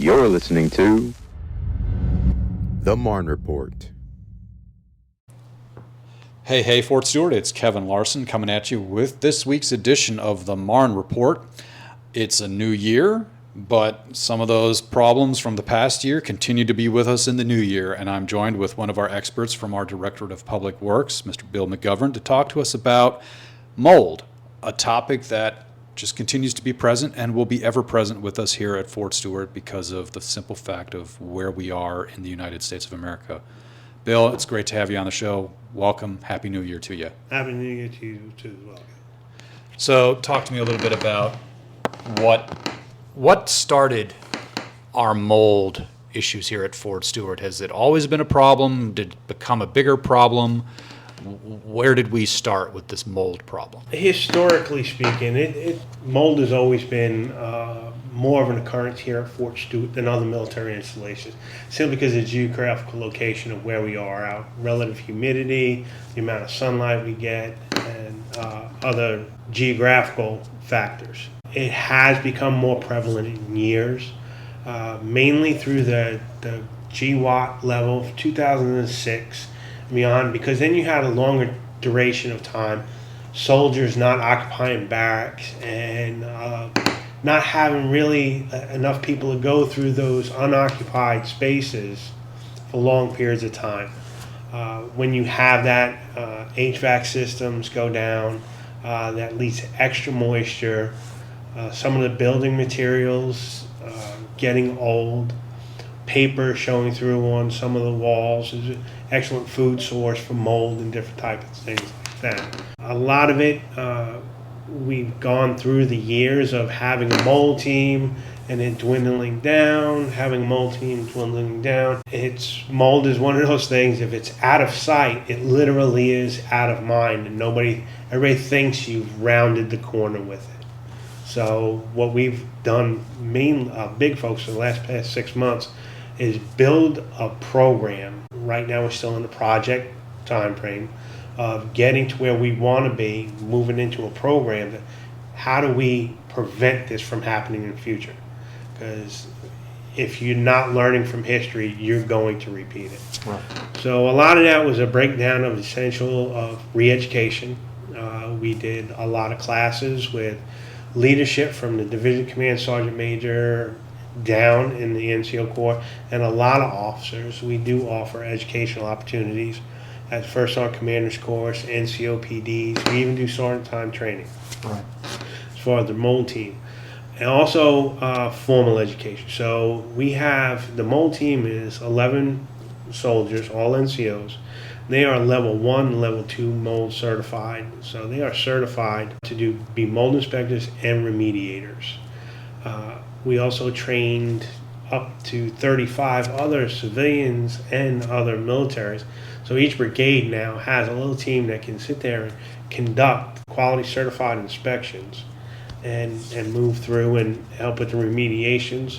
You're listening to the Marne Report. Hey, Fort Stewart, it's Kevin Larson coming at you with this week's edition of the Marne Report. It's a new year, but some of those problems from the past year continue to be with us in the new year, and I'm joined with one of our experts from our Directorate of Public Works, Mr. Bill McGovern, to talk to us about mold, a topic that just continues to be present and will be ever present with us here at Fort Stewart because of the simple fact of where we are in the United States of America. Bill, it's great to have you on the show. Welcome. Happy New Year to you. Happy New Year to you too as well. So talk to me a little bit about what started our mold issues here at Fort Stewart. Has it always been a problem? Did it become a bigger problem? Where did we start with this mold problem? Historically speaking, mold has always been more of an occurrence here at Fort Stewart than other military installations, simply because of the geographical location of where we are, our relative humidity, the amount of sunlight we get, and other geographical factors. It has become more prevalent in years, mainly through the GWAT level of 2006 and beyond, because then you had a longer duration of time, soldiers not occupying barracks and not having really enough people to go through those unoccupied spaces for long periods of time. When you have that, HVAC systems go down, that leads to extra moisture. Some of the building materials getting old, paper showing through on some of the walls is an excellent food source for mold and different types of things like that. A lot of it, we've gone through the years of having a mold team and then dwindling down, having a mold team dwindling down. Mold is one of those things, if it's out of sight, it literally is out of mind, and everybody thinks you've rounded the corner with it. So what we've done, big folks, for the past 6 months, is build a program. Right now we're still in the project time frame of getting to where we want to be, moving into a program that how do we prevent this from happening in the future? Because if you're not learning from history, you're going to repeat it. Right. So a lot of that was a breakdown of essential of re-education. We did a lot of classes with leadership from the Division Command Sergeant Major down in the NCO Corps and a lot of officers. We do offer educational opportunities at First Sergeant Commander's Course, NCO PDs. We even do sergeant time training. Right. As far as the mold team. And also formal education. So we have, the mold team is 11 soldiers, all NCOs. They are level 1, level 2 mold certified. So they are certified to be mold inspectors and remediators. We also trained up to 35 other civilians and other militaries. So each brigade now has a little team that can sit there and conduct quality certified inspections and move through and help with the remediations.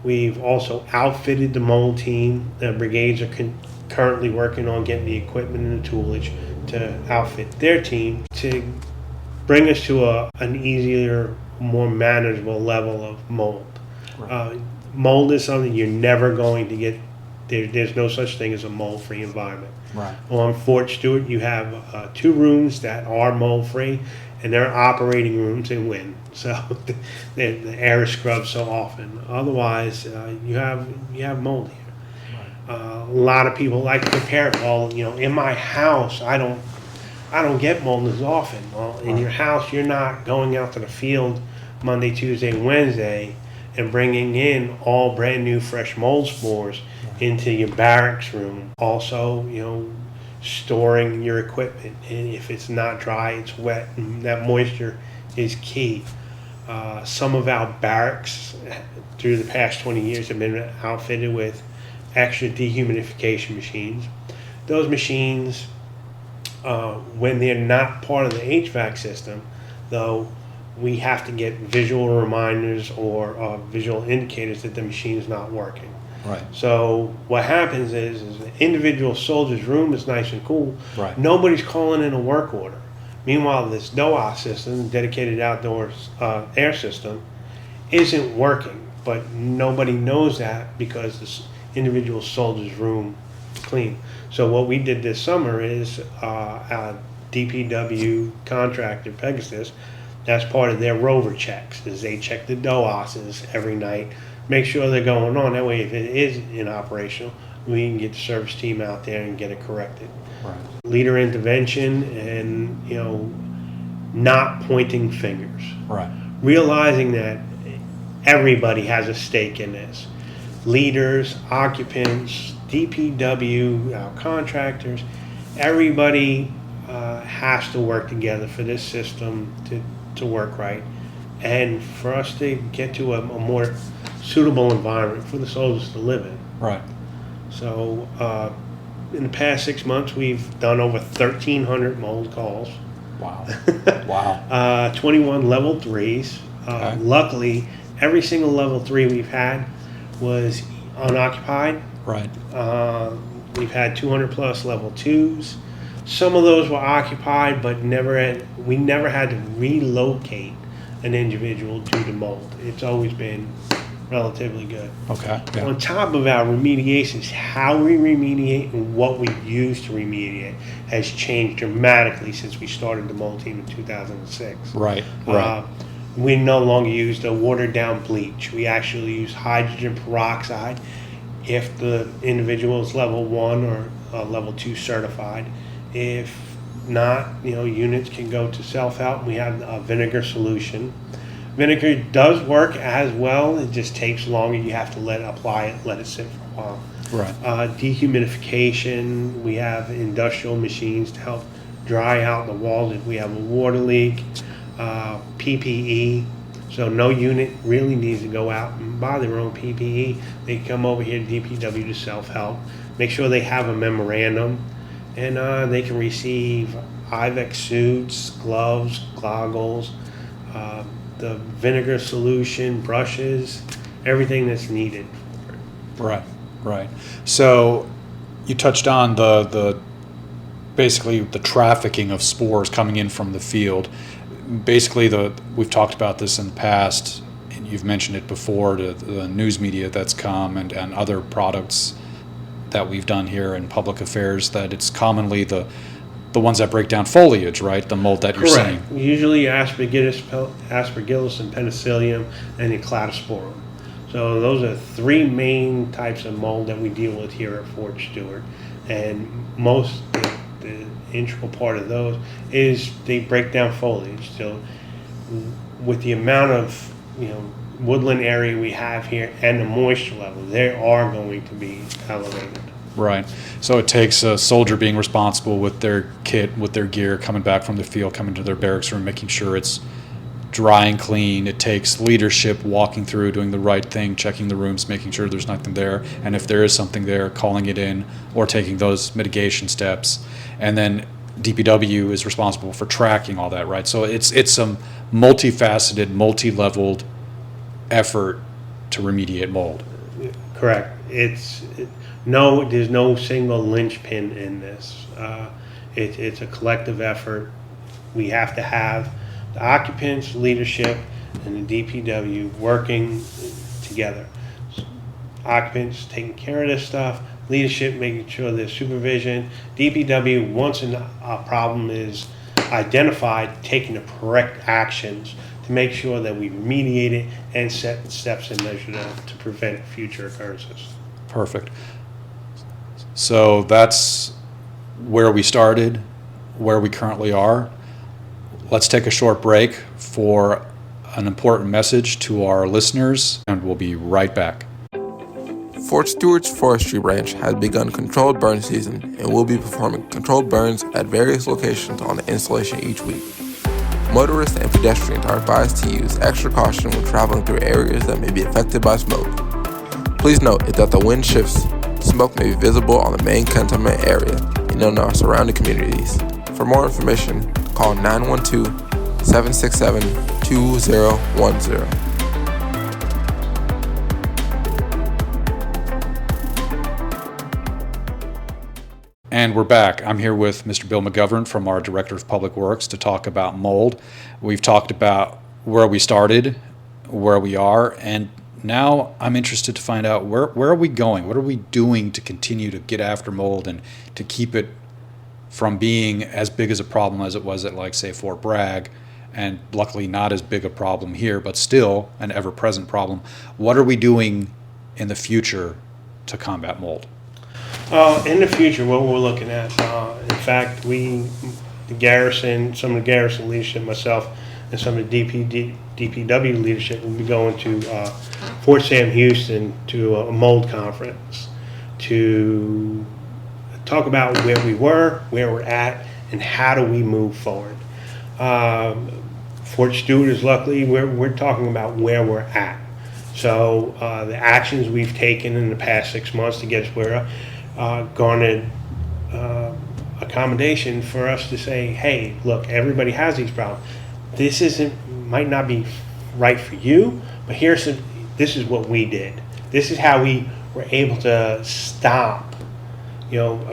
We've also outfitted the mold team. The brigades are currently working on getting the equipment and the toolage to outfit their team to bring us to an easier, more manageable level of mold. Right. Mold is something you're never going to get. There's no such thing as a mold-free environment. Right. On Fort Stewart, you have 2 rooms that are mold-free, and they're operating rooms in wind. So the air is scrubbed so often. Otherwise, you have mold here. Right. A lot of people like to compare it. Well, in my house, I don't get mold as often. Well, in your house, you're not going out to the field Monday, Tuesday, and Wednesday and bringing in all brand new fresh mold spores into your barracks room. Also, storing your equipment. And if it's not dry, it's wet, and that moisture is key. Some of our barracks through the past 20 years have been outfitted with extra dehumidification machines. Those machines, when they're not part of the HVAC system, though, we have to get visual reminders or visual indicators that the machine is not working. Right. So what happens is the individual soldier's room is nice and cool. Right. Nobody's calling in a work order. Meanwhile, this DOA system, dedicated outdoor air system, isn't working. but nobody knows that because this individual soldier's room is clean. So what we did this summer is our DPW contractor, Pegasus, that's part of their rover checks, is they check the DOASs every night, make sure they're going on. That way, if it is inoperational, we can get the service team out there and get it corrected. Right. Leader intervention and, you know, not pointing fingers. Right. Realizing that everybody has a stake in this. Leaders, occupants, DPW, our contractors, everybody has to work together for this system to work right, and for us to get to a more suitable environment for the soldiers to live in. Right. So in the past 6 months, we've done over 1,300 mold calls. Wow. Wow. 21 level 3s. Okay. Luckily, every single level 3 we've had was unoccupied. Right. We've had 200 plus level 2s. Some of those were occupied, but we never had to relocate an individual due to mold. It's always been relatively good. Okay. Yeah. On top of our remediations, how we remediate and what we use to remediate has changed dramatically since we started the mold team in 2006. Right. Right. We no longer use the watered down bleach. We actually use hydrogen peroxide if the individual is level 1 or level 2 certified. If not, you know, units can go to self-help. We have a vinegar solution. Vinegar does work as well. It just takes longer. You have to let it sit for a while. Right. Dehumidification. We have industrial machines to help dry out the walls if we have a water leak. PPE. So no unit really needs to go out and buy their own PPE. They come over here to DPW to self-help. Make sure they have a memorandum, and they can receive IVEX suits, gloves, goggles, the vinegar solution, brushes, everything that's needed. Right. Right. So you touched on the basically the trafficking of spores coming in from the field. Basically, we've talked about this in the past, and you've mentioned it before, to the news media that's come and other products that we've done here in public affairs, that it's commonly the ones that break down foliage, right? The mold that you're Correct. seeing. Usually aspergillus and penicillium and the cladosporum. So those are 3 main types of mold that we deal with here at Fort Stewart, and the integral part of those is they break down foliage. So with the amount of, you know, woodland area we have here and the moisture level, they are going to be elevated. Right. So it takes a soldier being responsible with their kit, with their gear, coming back from the field, coming to their barracks room, making sure it's dry and clean. It takes leadership walking through, doing the right thing, checking the rooms, making sure there's nothing there, and if there is something there, calling it in or taking those mitigation steps. And then DPW is responsible for tracking all that, right? So it's some multifaceted, multi-leveled effort to remediate mold. Correct. There's no single linchpin in this. It's a collective effort. We have to have the occupants, leadership, and the DPW working together. Occupants taking care of this stuff, leadership making sure there's supervision, DPW, once a problem is identified, taking the correct actions to make sure that we remediate it and set steps and measures to prevent future occurrences. Perfect. So that's where we started, where we currently are. Let's take a short break for an important message to our listeners, and we'll be right back. Fort Stewart's forestry branch has begun controlled burn season and will be performing controlled burns at various locations on the installation each week. Motorists and pedestrians are advised to use extra caution when traveling through areas that may be affected by smoke. Please note that the wind shifts, smoke may be visible on the main cantonment area and in our surrounding communities. For more information, call 912-767-2010. And we're back. I'm here with Mr. Bill McGovern from our Director of Public Works to talk about mold. We've talked about where we started, where we are, and now I'm interested to find out where are we going? What are we doing to continue to get after mold and to keep it from being as big as a problem as it was at, like, say, Fort Bragg, and luckily not as big a problem here, but still an ever-present problem. What are we doing in the future to combat mold? In the future, what we're looking at, in fact, some of the garrison leadership, myself, and some of the DPW leadership will be going to Fort Sam Houston to a mold conference to talk about where we were, where we're at, and how do we move forward. Fort Stewart is luckily, we're talking about where we're at. So the actions we've taken in the past 6 months to get us where garnered accommodation for us to say, hey, look, everybody has these problems. This might not be right for you, but this is what we did. This is how we were able to stop,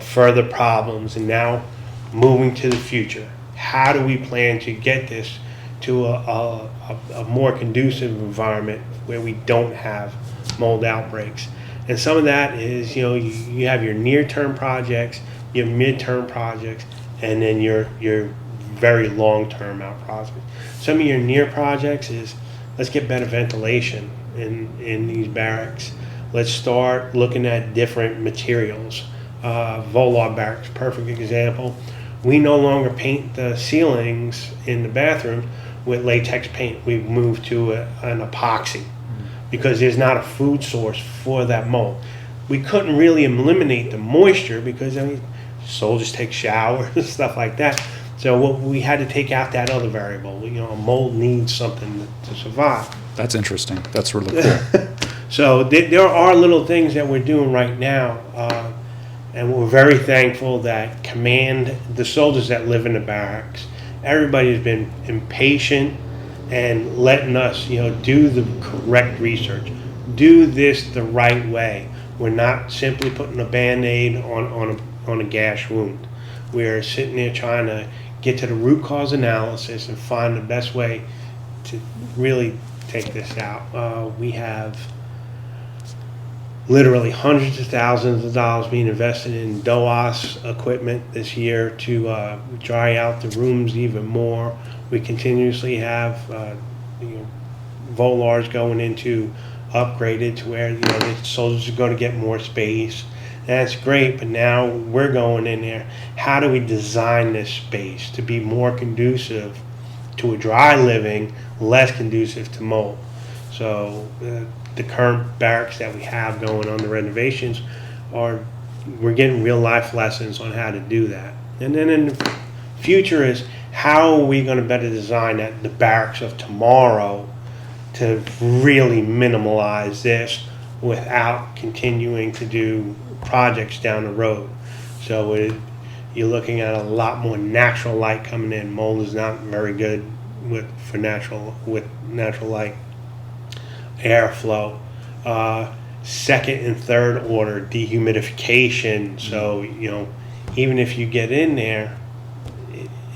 further problems, and now moving to the future. How do we plan to get this to a more conducive environment where we don't have mold outbreaks? And some of that is, you have your near-term projects, your mid-term projects, and then your very long-term out projects. Some of your near projects is, let's get better ventilation in these barracks. Let's start looking at different materials. Volar barracks, perfect example. We no longer paint the ceilings in the bathroom with latex paint. We've moved to an epoxy because there's not a food source for that mold. We couldn't really eliminate the moisture because soldiers take showers and stuff like that. So we had to take out that other variable. A mold needs something to survive. That's interesting. That's really cool. So there are little things that we're doing right now, and we're very thankful that the soldiers that live in the barracks, everybody's been impatient and letting us, do the correct research, do this the right way. We're not simply putting a Band-Aid on a gash wound. We're sitting there trying to get to the root cause analysis and find the best way to really take this out. We have literally hundreds of thousands of dollars being invested in DOAS equipment this year to dry out the rooms even more. We continuously have Volars going into upgraded to where the soldiers are going to get more space. That's great, but now we're going in there. How do we design this space to be more conducive to a dry living, less conducive to mold? So the current barracks that we have going on the renovations we're getting real life lessons on how to do that. And then in the future is, how are we going to better design the barracks of tomorrow to really minimalize this without continuing to do projects down the road. So you're looking at a lot more natural light coming in. Mold is not very good with natural light airflow. Second and third order dehumidification. So even if you get in there,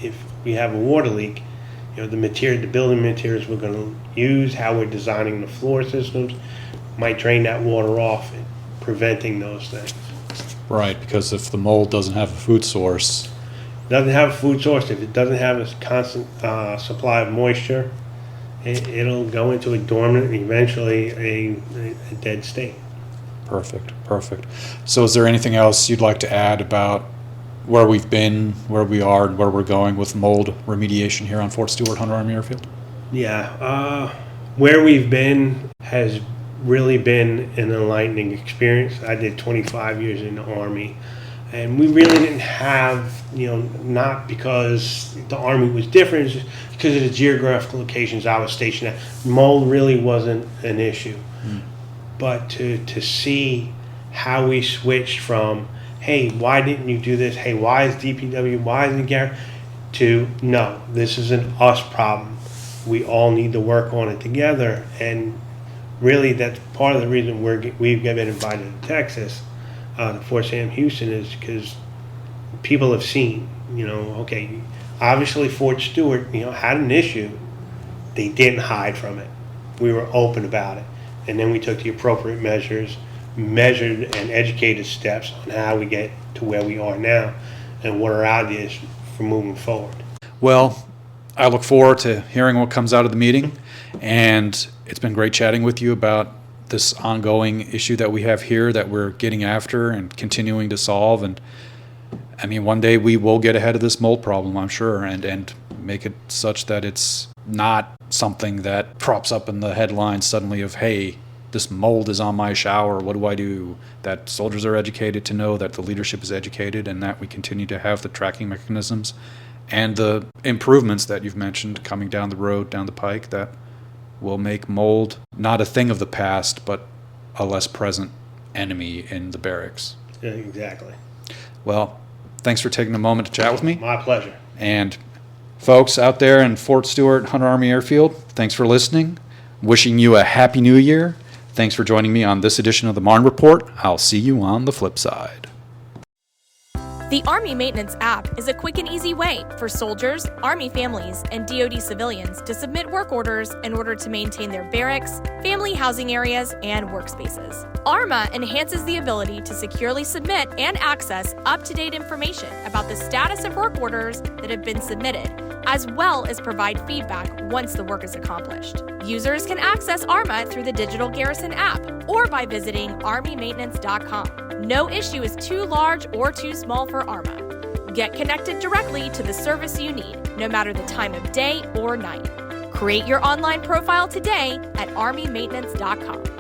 if we have a water leak, the building materials we're going to use, how we're designing the floor systems, might drain that water off, preventing those things. Right, because if the mold doesn't have a food source. If it doesn't have a constant supply of moisture, it'll go into a dormant, eventually a dead state. Perfect. So is there anything else you'd like to add about where we've been, where we are, and where we're going with mold remediation here on Fort Stewart, Hunter Army Airfield? Yeah, where we've been has really been an enlightening experience. I did 25 years in the Army, and we really didn't have, not because the Army was different, it's just because of the geographical locations I was stationed at. Mold really wasn't an issue. But to see how we switched from, hey, why didn't you do this? Hey, why is DPW, why isn't Gary? To, no, this is an us problem. We all need to work on it together. And really, that's part of the reason we've been invited to Texas, to Fort Sam Houston, is because people have seen, okay, obviously Fort Stewart, had an issue. They didn't hide from it. We were open about it. and then we took the appropriate measures, measured and educated steps on how we get to where we are now and what our ideas for moving forward. Well, I look forward to hearing what comes out of the meeting, and it's been great chatting with you about this ongoing issue that we have here that we're getting after and continuing to solve. And I mean, one day we will get ahead of this mold problem, I'm sure, and make it such that it's not something that props up in the headlines suddenly of, hey, this mold is on my shower, what do I do? That soldiers are educated to know, that the leadership is educated, and that we continue to have the tracking mechanisms and the improvements that you've mentioned coming down the road, down the pike, that will make mold not a thing of the past, but a less present enemy in the barracks. Yeah, exactly. Well, thanks for taking a moment to chat with me. My pleasure. And folks out there in Fort Stewart, Hunter Army Airfield, thanks for listening. Wishing you a happy new year. Thanks for joining me on this edition of the Marne Report. I'll see you on the flip side. The Army Maintenance app is a quick and easy way for soldiers, Army families, and DoD civilians to submit work orders in order to maintain their barracks, family housing areas, and workspaces. ARMA enhances the ability to securely submit and access up-to-date information about the status of work orders that have been submitted, as well as provide feedback once the work is accomplished. Users can access ARMA through the Digital Garrison app or by visiting armymaintenance.com. No issue is too large or too small for ARMA. Get connected directly to the service you need, no matter the time of day or night. Create your online profile today at armymaintenance.com.